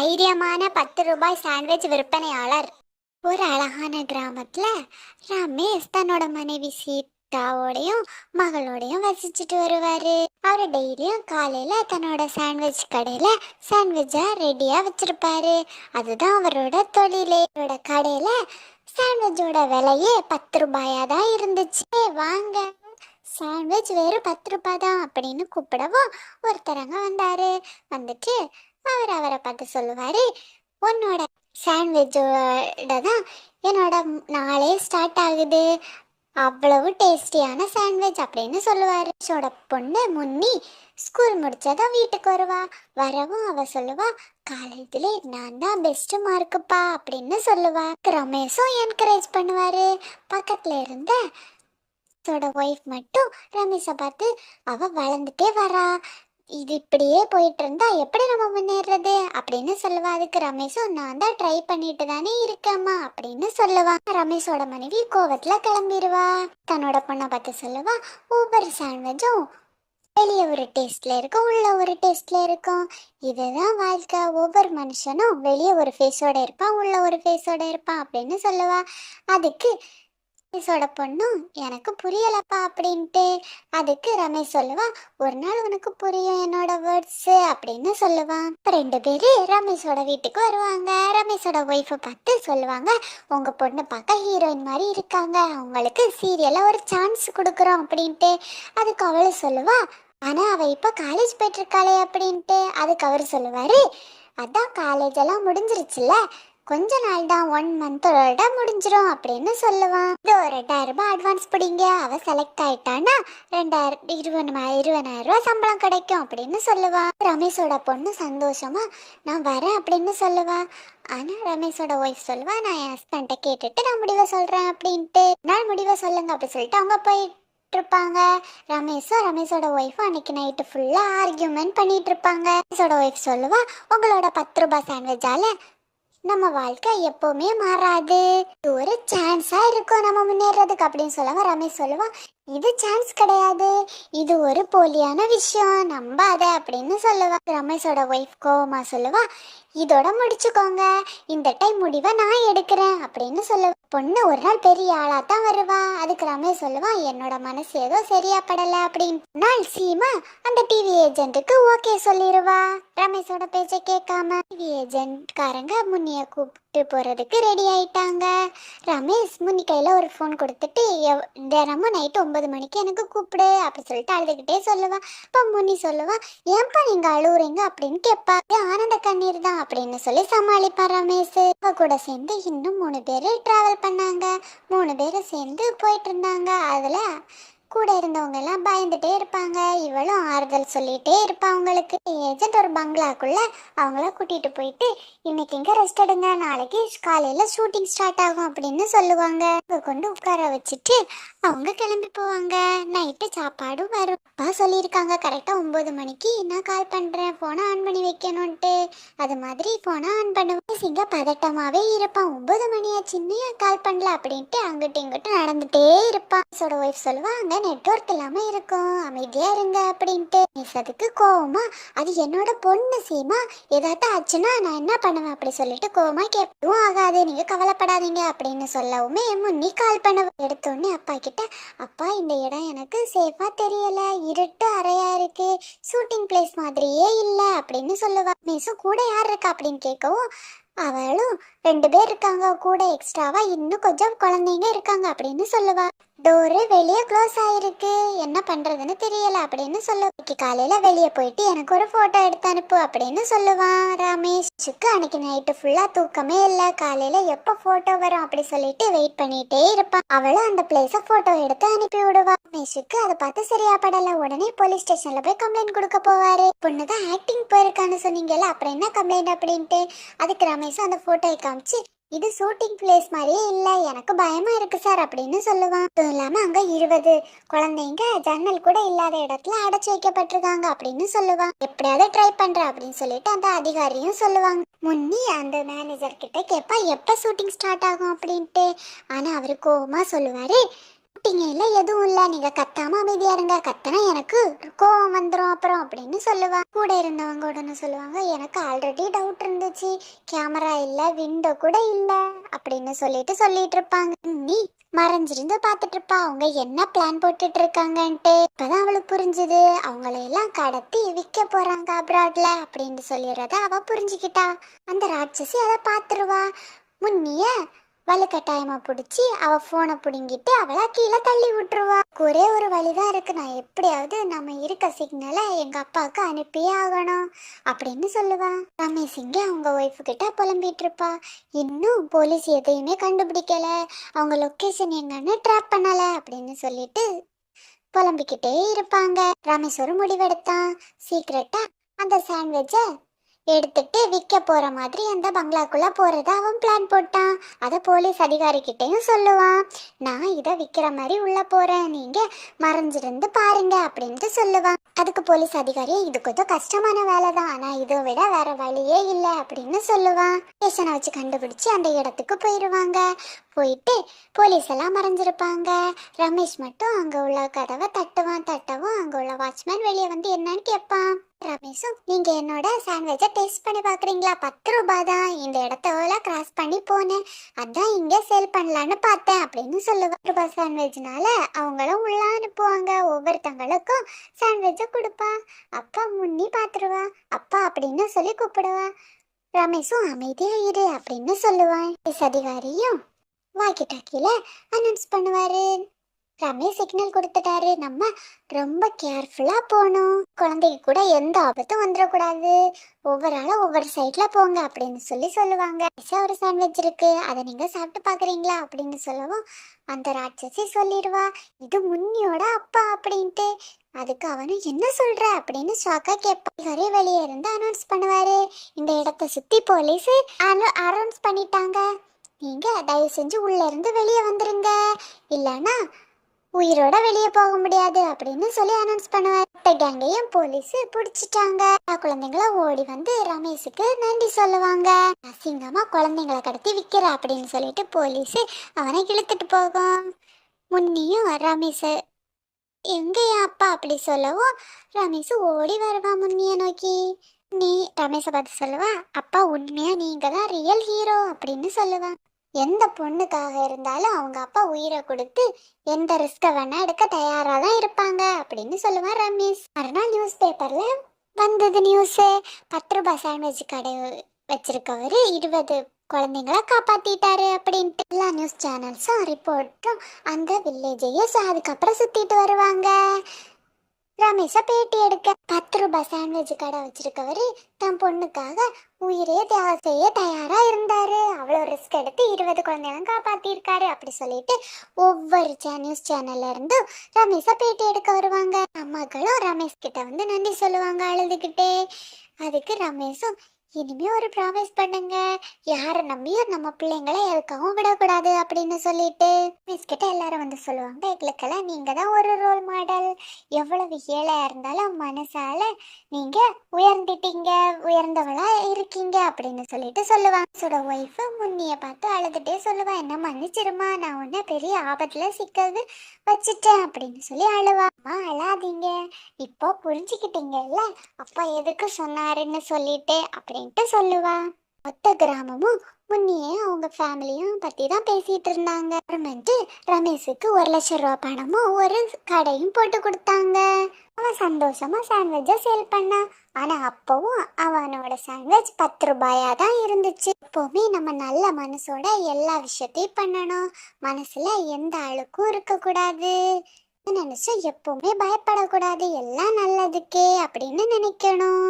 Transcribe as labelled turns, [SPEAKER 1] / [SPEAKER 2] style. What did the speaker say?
[SPEAKER 1] தைரியமான 10 ரூபாய் சாண்ட்விச் விற்பனையாளர். ஒரு அழகான கிராமத்துல ரமேஷ் தன்னோட மனைவி சீதாவோடையும் மகளோடையும் வசிச்சுட்டு வருவாரு. அவரு டெய்லியும் காலையில தன்னோட சாண்ட்விச் கடையில சாண்ட்விச்சா ரெடியா வச்சிருப்பாரு. அதுதான் அவரோட தொழிலே. அவரோட கடையில சாண்ட்விச்சோட விலையே 10 ரூபாயா தான் இருந்துச்சு. வாங்க, சாண்ட்விச் வெறும் 10 ரூபாய் தான் அப்படின்னு கூப்பிடவும் ஒருத்தரங்க வந்தாரு. வந்துட்டு அவரை பார்த்து சொல்லுவாரு, உன்னோட சாண்ட்விச்சோட தான் என்னோட நாளே ஸ்டார்ட் ஆகுது, அவ்வளவு டேஸ்டியான சாண்ட்விச் அப்படின்னு சொல்லுவாரு. பொண்ணு முன்னி ஸ்கூல் முடிச்சதும் வீட்டுக்கு வருவா. வரவும் அவ சொல்லுவா, காலேஜ்ல நான் தான் பெஸ்ட் மார்க்குப்பா அப்படின்னு சொல்லுவா. ரமேஷும் என்கரேஜ் பண்ணுவாரு. பக்கத்துல இருந்த ஒய்ஃப் மட்டும் ரமேஷை பார்த்து, அவ வளர்ந்துட்டே வரா, இது இப்படியே போயிட்டு இருந்தா எப்படி நம்ம முன்னேறது அப்படின்னு சொல்லுவா. அதுக்கு ரமேஷும், நான் தான் ட்ரை பண்ணிட்டு தானே இருக்கேம்மா அப்படின்னு சொல்லுவா. ரமேஷோட மனைவி கோவத்துல கிளம்பிடுவா. தன்னோட பொண்ணை பார்த்து சொல்லுவா, ஒவ்வொரு சாண்ட்விச்சும் வெளியே ஒரு டேஸ்ட்ல இருக்கும், உள்ள ஒரு டேஸ்ட்ல இருக்கும், இதுதான் வாழ்க்கை. ஒவ்வொரு மனுஷனும் வெளியே ஒரு ஃபேஸோட இருப்பான், உள்ள ஒரு ஃபேஸோட இருப்பான் அப்படின்னு சொல்லுவா. அதுக்கு ரமேஷோட பொண்ணும், எனக்கு புரியலப்பா அப்படின்ட்டு. அதுக்கு ரமேஷ் சொல்லுவா, ஒரு நாள் உனக்கு புரியும் என்னோட வேர்ட்ஸ் அப்படின்னு சொல்லுவான். 2 பேரு ரமேஷோட வீட்டுக்கு வருவாங்க. ரமேஷோட ஒய்ஃபை பார்த்து சொல்லுவாங்க, உங்க பொண்ணு பார்க்க ஹீரோயின் மாதிரி இருக்காங்க, அவங்களுக்கு சீரியல்ல ஒரு சான்ஸ் கொடுக்குறோம் அப்படின்ட்டு. அதுக்கு அவளு சொல்லுவா, ஆனா அவ இப்ப காலேஜ் போயிட்டு இருக்காளே அப்படின்ட்டு. அதுக்கு அவர் சொல்லுவாரு, அதான் காலேஜ் எல்லாம் முடிஞ்சிருச்சுல்ல, கொஞ்ச நாள் தான், 1 மந்தோட முடிஞ்சிரும் அப்படின்னு சொல்லுவான். இது ஒரு 2000 ரூபாய் அட்வான்ஸ் பிடிங்க, அவ செலக்ட் ஆயிட்டான்னா 20,000 ரூபாய் சம்பளம் கிடைக்கும் அப்படின்னு சொல்லுவான். ரமேஷோட பொண்ணு சந்தோஷமா நான் வரேன் அப்படின்னு சொல்லுவா. ஆனா ரமேஷோட ஒய்ஃப் சொல்லுவா, நான் என் ஹஸ்பண்ட கேட்டுட்டு நான் முடிவை சொல்றேன் அப்படின்ட்டு. நான் முடிவை சொல்லுங்க அப்படி சொல்லிட்டு அவங்க இருப்பாங்க. ரமேஷோட ஒய்ஃபும் அன்னைக்கு நைட்டு ஃபுல்லா ஆர்கியூமெண்ட் பண்ணிட்டு இருப்பாங்க. ரமேஷோட ஒய்ஃப் சொல்லுவா, உங்களோட 10 ரூபாய் சாண்ட்விச்சால நம்ம வாழ்க்கை எப்பவுமே மாறாது, இது ஒரு சான்ஸா இருக்கும் நம்ம முன்னேறதுக்கு அப்படின்னு சொல்லுவா. ரமேஷ் சொல்லுவா, இது சான்ஸ் கிடையாது, இது ஒரு போலியான விஷயம், நம்பாத அப்படின்னு சொல்லுவா. ரமேஷோட ஒய்ஃப் கோவமா சொல்லுவா, இதோட முடிச்சுக்கோங்க, இந்த டைம் முடிவை நான் எடுக்கிறேன் அப்படின்னு சொல்லுவா. பொண்ணு ஒரு நாள் பெரிய ஆளா தான் வருவா. அதுக்கு ரமேஷ் சொல்லுவா, என்னோட மனசு ஏதோ சரியா படல அப்படின்னு. நாள் சீமா அந்த டிவி ஏஜென்ட்டுக்கு ஓகே சொல்லிடுவா. ரமேஷோட பேச்சை கேட்காம டிவி ஏஜென்ட்காரங்க முன்னிய கூப்பிட்டு போறதுக்கு ரெடி ஆயிட்டாங்க. ரமேஷ் முன்னி கையில ஒரு ஃபோன் கொடுத்துட்டு, தினமும் நைட்டு 9 மணிக்கு எனக்கு கூப்பிடு அப்படி சொல்லிட்டு அழுதுகிட்டே சொல்லுவா. அப்ப முன்னி சொல்லுவா, ஏன்பா நீங்க அழுவுறீங்க அப்படின்னு கேட்பா. ஆனந்த கண்ணீர் தான் அப்படின்னு சொல்லி சமாளிப்பா ரமேஷ். அவ கூட சேர்ந்து இன்னும் 3 பேரு டிராவல் பண்ணாங்க. 3 பேரு சேர்ந்து போயிட்டு இருந்தாங்க. அதுல கூட இருந்தவங்க எல்லாம் பயந்துட்டே இருப்பாங்க. இவளும் ஆறுதல் சொல்லிட்டே இருப்பா அவங்களுக்கு. ஏஜென்ட் ஒரு பங்களாக்குள்ள அவங்கள கூட்டிட்டு போயிட்டு, இன்னைக்கு இங்க ரெஸ்ட் எடுங்க, நாளைக்கு காலையில ஷூட்டிங் ஸ்டார்ட் ஆகும் அப்படின்னு சொல்லுவாங்க. கொண்டு உட்கார வச்சுட்டு அவங்க கிளம்பி போவாங்க. நைட்டு சாப்பாடும் வரும். அப்பா சொல்லியிருக்காங்க கரெக்டா 9 மணிக்கு நான் கால் பண்றேன், போனை ஆன் பண்ணி வைக்கணும்ட்டு. அது மாதிரி போனை ஆன் பண்ணுவேன். சிங்க பதட்டமாவே இருப்பான். 9 மணியாச்சுன்னு கால் பண்ணல அப்படின்ட்டு அங்கிட்டு இங்கிட்டு நடந்துட்டே இருப்பான். ஒய்ஃப் சொல்லுவாங்க, நெட்வொர்க் இல்லாம இருக்கும், அமைதியா இருங்க அப்படின்ட்டு. அதுக்கு கோவமா, அது என்னோட பொண்ணு சீமா, ஏதாட்டும் ஆச்சுன்னா நான் என்ன பண்ணுவேன் அப்படி சொல்லிட்டு கோவமா, கேட்கவும் ஆகாது, நீங்க கவலைப்படாதீங்க அப்படின்னு சொல்லவுமே முன்னி கால் பண்ண எடுத்தோடனே அப்பா கிட்ட, அப்பா இந்த இடம் எனக்கு சேஃபா தெரியல, இருட்டு அறையா இருக்கு, ஷூட்டிங் பிளேஸ் மாதிரியே இல்ல அப்படின்னு சொல்லுவா. மிஸ்ஸும் கூட யார் இருக்கா அப்படின்னு கேட்கவும், அவளும் 2 பேர் இருக்காங்க, கூட எக்ஸ்ட்ராவா இன்னும் கொஞ்சம் குழந்தைங்க இருக்காங்க அப்படின்னு சொல்லுவா. டோரு வெளியே க்ளோஸ் ஆயிருக்கு, என்ன பண்றதுன்னு தெரியல அப்படின்னு சொல்லுவாக்கு. காலையில வெளியே போயிட்டு எனக்கு ஒரு போட்டோ எடுத்து அனுப்பு அப்படின்னு சொல்லுவான். ரமேஷுக்கு அன்னைக்கு நைட்டு ஃபுல்லா தூக்கமே இல்ல. காலையில எப்ப போட்டோ வரும் அப்படி சொல்லிட்டு வெயிட் பண்ணிட்டே இருப்பான். அவளும் அந்த பிளேஸ போட்டோ எடுத்து அனுப்பி விடுவா. ரமேஷுக்கு அதை பார்த்து சரியா படல. உடனே போலீஸ் ஸ்டேஷன்ல போய் கம்ப்ளைண்ட் கொடுக்க போவாரு. பொண்ணுதான் ஆக்டிங் போயிருக்கான்னு சொன்னீங்கல்ல, அப்புறம் என்ன கம்ப்ளைண்ட் அப்படின்ட்டு. அதுக்கு ரமேஷ் அந்த போட்டோவை காமிச்சு, இது ஷூட்டிங் பிளேஸ் மாதிரியே இல்லை, எனக்கு பயமா இருக்கு சார் அப்படின்னு சொல்லுவான். அதுவும் இல்லாம அங்க 20 குழந்தைங்க ஜன்னல் கூட இல்லாத இடத்துல அடைச்சு வைக்கப்பட்டிருக்காங்க அப்படின்னு சொல்லுவான். எப்படியாவது ட்ரை பண்ற அப்படின்னு சொல்லிட்டு அந்த அதிகாரியும் சொல்லுவாங்க. முன்னி அந்த மேனேஜர் கிட்ட கேட்பா, எப்ப ஷூட்டிங் ஸ்டார்ட் ஆகும் அப்படின்ட்டு. ஆனா அவரு கோவமா சொல்லுவாரு, கத்திட்டீங்க இல்ல, எதுவும் இல்ல, நீங்க கத்தாம அமைதியா இருங்க, கத்தனா எனக்கு கோவம் வந்துரும் அப்புறம் அப்படின்னு சொல்லுவா. கூட இருந்தவங்க உடனே சொல்லுவாங்க, எனக்கு ஆல்ரெடி டவுட் இருந்துச்சு, கேமரா இல்ல, விண்டோ கூட இல்ல அப்படின்னு சொல்லிட்டு இருப்பாங்க. நீ மறைஞ்சிருந்து பாத்துட்டு இருப்பா அவங்க என்ன பிளான் போட்டுட்டு இருக்காங்கன்ட்டு. இப்பதான் அவளுக்கு புரிஞ்சுது, அவங்களையெல்லாம் கடத்தி விற்க போறாங்க அப்ராட்ல அப்படின்னு சொல்லிடுறத அவ புரிஞ்சுக்கிட்டா. அந்த ராட்சசி அதை பாத்துருவா. முன்னிய வலுக்கட்டாயமா பிடிச்சி அவ போனை பிடுங்கிட்டு அவளை கீழே தள்ளி விட்டுருவா. ஒரே ஒரு வழிதான் இருக்கு, நான் எப்படியாவது நம்ம இருக்க சிக்னலை எங்க அப்பாவுக்கு அனுப்பியே ஆகணும் அப்படின்னு சொல்லுவா. ரமேஷ் இங்க அவங்க ஒய்ஃபு கிட்ட புலம்பிட்டு இருப்பா. இன்னும் போலீஸ் எதையுமே கண்டுபிடிக்கல, அவங்க லொக்கேஷன் எங்கன்னு ட்ராப் பண்ணல அப்படின்னு சொல்லிட்டு புலம்பிக்கிட்டே இருப்பாங்க. ரமேஷ் ஒரு முடிவெடுத்தான். சீக்கிரட்டா அந்த சாண்ட்விட்சை எடுத்துட்டு விற்க போற மாதிரி அந்த பங்களாக்குள்ள போறத அவன் பிளான் போட்டான். அதை போலீஸ் அதிகாரிகிட்டையும் சொல்லுவான். நான் இதை விற்கிற மாதிரி உள்ள போறேன், நீங்க மறைஞ்சிருந்து பாருங்க அப்படின்ட்டு சொல்லுவான். அதுக்கு போலீஸ் அதிகாரி, இது கொஞ்சம் கஷ்டமான வேலை தான், ஆனா இதை விட வேற வழியே இல்லை அப்படின்னு சொல்லுவான். ஸ்டேஷனை வச்சு கண்டுபிடிச்சு அந்த இடத்துக்கு போயிடுவாங்க. போயிட்டு போலீஸ் எல்லாம் மறைஞ்சிருப்பாங்க. ரமேஷ் மட்டும் அங்க உள்ள கதவை தட்டவும் அங்க உள்ள வாட்ச்மேன் வெளியே வந்து என்னன்னு கேட்பான். ரமேஷும், நீங்க என்னோட சாண்ட்விட்சை டேஸ்ட் பண்ணி பாக்குறீங்களா, 10 ரூபாய் தான், இந்த இடத்தோட கிராஸ் பண்ணி போனேன், அதான் இங்க சேல் பண்ணலான்னு பார்த்தேன் அப்படின்னு சொல்லுவா. ரூபாய் சாண்ட்விச்னால அவங்களும் உள்ள அனுப்புவாங்க. ஒவ்வொருத்தங்களுக்கும் சாண்ட்விட்சை கொடுப்பா. அப்பா முன்னி பாத்துருவா. அப்பா அப்படின்னு சொல்லி கூப்பிடுவா. ரமேஷும் அமைதியா இரு அப்படின்னு சொல்லுவான். அதிகாரியும் வாக்கி டாக்கில அனௌன்ஸ் பண்ணுவாரு. ரமேஷ் சிக்னல் கொடுத்துட்டாரு, நம்ம ரொம்ப கேர்ஃபுல்லா போகணும், குழந்தைக்கு கூட எந்த ஆபத்தும் வந்துடக்கூடாது, ஒவ்வொரு ஆளும் ஒவ்வொரு சைட்ல போங்க அப்படின்னு சொல்லுவாங்க. ஒரு சாண்ட்விச் இருக்கு, அதை நீங்க சாப்பிட்டு பாக்குறீங்களா அப்படின்னு சொல்லவும் அந்த ராட்சசி சொல்லிடுவா, இது முன்னியோட அப்பா அப்படின்ட்டு. அதுக்கு அவனும் என்ன சொல்ற அப்படின்னு ஷாக்கா கேட்பாரு. வெளியே இருந்து அனௌன்ஸ் பண்ணுவாரு, இந்த இடத்த சுத்தி போலீஸ் அனௌன்ஸ் பண்ணிட்டாங்க, நீங்க தயவு செஞ்சு உள்ள இருந்து வெளியே வந்துருங்க, இல்லைன்னா உயிரோட வெளியே போக முடியாது அப்படின்னு சொல்லி அனௌன்ஸ் பண்ணுவார். கேங்கையும் போலீஸ் பிடிச்சிட்டாங்க. குழந்தைங்கள ஓடி வந்து ரமேஷுக்கு நன்றி சொல்லுவாங்க. அசிங்கமா குழந்தைங்களை கடத்தி விற்கிற அப்படின்னு சொல்லிட்டு போலீஸ் அவனை இழுத்துட்டு போகும். முன்னியும் ரமேஷ் எங்க என் அப்பா அப்படி சொல்லவும் ரமேஷ் ஓடி வருவா முன்னிய நோக்கி. நீ ரமேஷை பார்த்து சொல்லுவா, அப்பா உண்மையா நீங்க தான் ரியல் ஹீரோ அப்படின்னு சொல்லுவான். எந்த பொண்ணுக்காக இருந்தாலும் அவங்க அப்பா உயிரை கொடுத்து எந்த ரிஸ்க வேணா எடுக்க தயாரா தான் இருப்பாங்க அப்படின்னு சொல்லுவான் ரமேஷ். மறுநாள் நியூஸ் பேப்பர்ல வந்தது நியூஸ், 10 ரூபாய் சாண்ட்விச் கடை வச்சிருக்கவரு 20 குழந்தைங்களை காப்பாத்திட்டாரு அப்படின்ட்டு. எல்லா நியூஸ் சேனல்ஸும் ரிப்போர்ட்டும் அந்த வில்லேஜையே அதுக்கப்புறம் சுத்திட்டு வருவாங்க. ரமேஷ பேட்டி எடுக்க. 10 ரூபாய் சாண்ட்விச் கடை வச்சிருக்கவரு தன் பொண்ணுக்காக உயிரே தியாகம் செய்ய தயாரா இருந்தாரு, அவ்வளோ ரிஸ்க் எடுத்து 20 குழந்தைகளும் காப்பாத்திருக்காரு அப்படி சொல்லிட்டு ஒவ்வொரு நியூஸ் சேனல்ல இருந்தும் ரமேஷ பேட்டி எடுக்க வருவாங்க. அம்மாக்களும் ரமேஷ் கிட்ட வந்து நன்றி சொல்லுவாங்க அழுதுகிட்டே. அதுக்கு ரமேஷும், இனிமே ஒரு ப்ராமிஸ் பண்ணுங்க, யாரை நம்பியும் நம்ம பிள்ளைங்களை எதுக்காகவும் விடக்கூடாது அப்படின்னு சொல்லிட்டு மிஸ் கிட்ட எல்லாரும் வந்து சொல்லுவாங்க, எங்களுக்கெல்லாம் நீங்க தான் ஒரு ரோல் மாடல், எவ்வளவு ஏழையா இருந்தாலும் மனசால நீங்க உயர்ந்துட்டீங்க, உயர்ந்தவளா இருக்கீங்க அப்படின்னு சொல்லிட்டு சொல்லுவாங்க. ஒய்ஃபு முன்னிய பார்த்து அழுதுட்டே சொல்லுவா, என்ன மன்னிச்சிருமா, நான் உன்ன பெரிய ஆபத்துல சிக்கிறது வச்சுட்டேன் அப்படின்னு சொல்லி அழுவா. அம்மா அழாதீங்க, இப்போ புரிஞ்சுக்கிட்டீங்கல்ல அப்பா எதுக்கு சொன்னாருன்னு சொல்லிட்டு அப்படின்ட்டு சொல்லுவா. மொத்த கிராமமும் முன்னியே அவங்க ஃபேமிலியும் பத்தி தான் பேசிட்டு இருந்தாங்க. அப்புறமேட்டு ரமேஷுக்கு 1,00,000 ரூபாய் பணமும் ஒரு கடையும் போட்டு கொடுத்தாங்க. அவன் சந்தோஷமா சாண்ட்விட்சை சேல் பண்ணான். ஆனா அப்பவும் அவனோட சாண்ட்விச் 10 ரூபாயா தான் இருந்துச்சு. எப்பவுமே நம்ம நல்ல மனசோட எல்லா விஷயத்தையும் பண்ணணும், மனசுல எந்த அழுக்கும் இருக்க கூடாது நினைச்சா எப்பவுமே பயப்படக்கூடாது, எல்லாம் நல்லதுக்கே அப்படின்னு நினைக்கணும்.